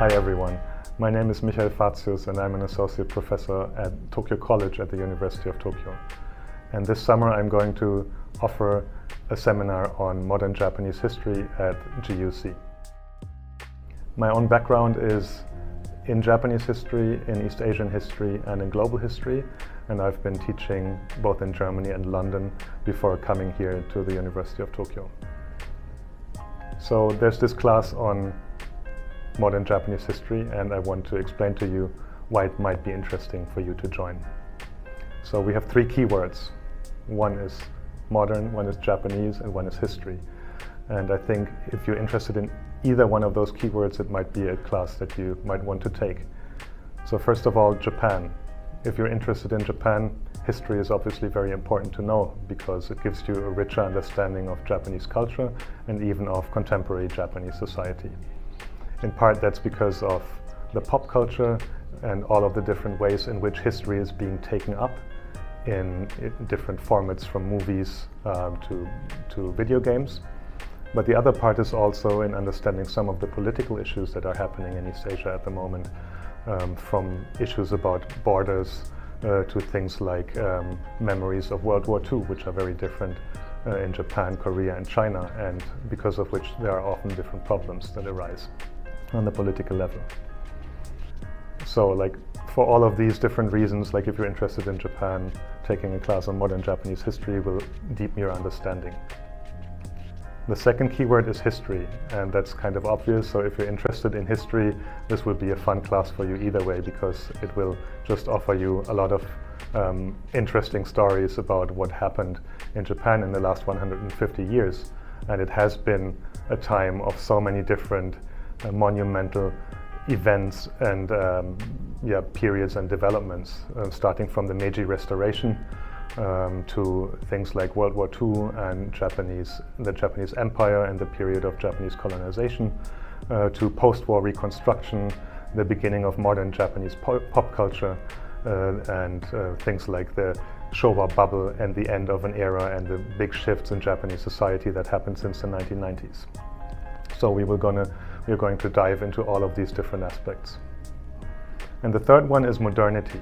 Hi everyone, my name is Facius and I'm an associate professor at Tokyo College at the University of Tokyo. And this summer I'm going to offer a seminar on modern Japanese history at GUC. My own background is in Japanese history, in East Asian history and in global history, and I've been teaching both in Germany and London before coming here to the University of Tokyo. So there's this class on modern Japanese history, and I want to explain to you why it might be interesting for you to join. So we have three keywords. One is modern, one is Japanese, and one is history. And I think if you're interested in either one of those keywords, it might be a class that you might want to take. So first of all, Japan. If you're interested in Japan, history is obviously very important to know because it gives you a richer understanding of Japanese culture and even of contemporary Japanese society. In part, that's because of the pop culture and all of the different ways in which history is being taken up in different formats, from movies to video games. But the other part is also in understanding some of the political issues that are happening in East Asia at the moment, from issues about borders to things like memories of World War II, which are very different in Japan, Korea and China, and because of which there are often different problems that arise on the political level. So for all of these different reasons, if you're interested in Japan, taking a class on modern Japanese history will deepen your understanding. The second keyword is history, and that's kind of obvious. So if you're interested in history, this will be a fun class for you either way, because it will just offer you a lot of interesting stories about what happened in Japan in the last 150 years. And it has been a time of so many different monumental events and periods and developments, starting from the Meiji Restoration to things like World War II and the Japanese Empire and the period of Japanese colonization, to post-war reconstruction, the beginning of modern Japanese pop culture, and things like the Showa bubble and the end of an era and the big shifts in Japanese society that happened since the 1990s. So we're going to dive into all of these different aspects. And the third one is modernity.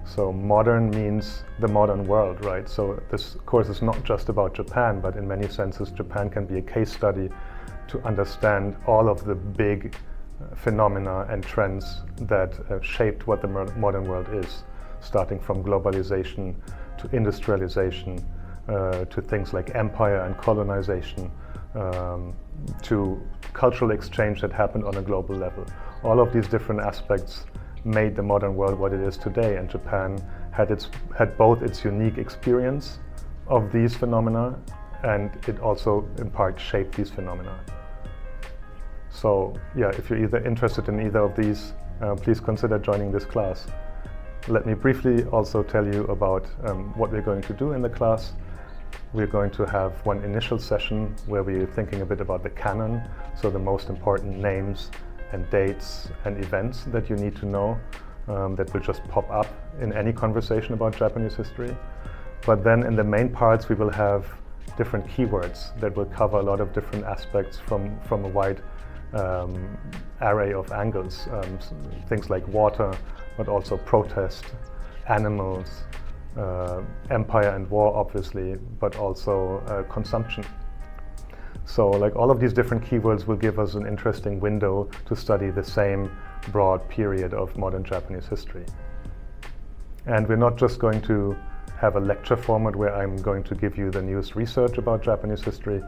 So modern means the modern world, right? So this course is not just about Japan, but in many senses Japan can be a case study to understand all of the big phenomena and trends that shaped what the modern world is, starting from globalization to industrialization, to things like empire and colonization, to cultural exchange that happened on a global level. All of these different aspects made the modern world what it is today, and Japan had both its unique experience of these phenomena, and it also in part shaped these phenomena. So if you're either interested in either of these, please consider joining this class. Let me briefly also tell you about what we're going to do in the class. We're going to have one initial session where we're thinking a bit about the canon, so the most important names and dates and events that you need to know that will just pop up in any conversation about Japanese history. But then in the main parts we will have different keywords that will cover a lot of different aspects from a wide array of angles. Things like water, but also protest, animals, empire and war obviously, but also consumption. So all of these different keywords will give us an interesting window to study the same broad period of modern Japanese history. And we're not just going to have a lecture format where I'm going to give you the newest research about Japanese history,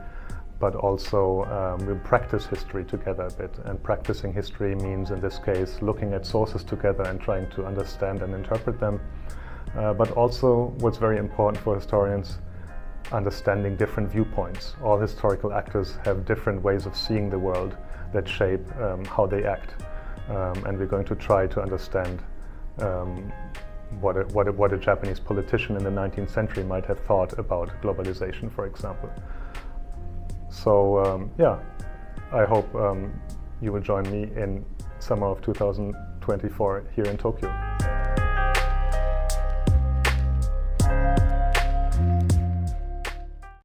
but also we'll practice history together a bit. And practicing history means, in this case, looking at sources together and trying to understand and interpret them. But also, what's very important for historians, understanding different viewpoints. All historical actors have different ways of seeing the world that shape how they act. And we're going to try to understand what a Japanese politician in the 19th century might have thought about globalization, for example. So I hope you will join me in summer of 2024 here in Tokyo.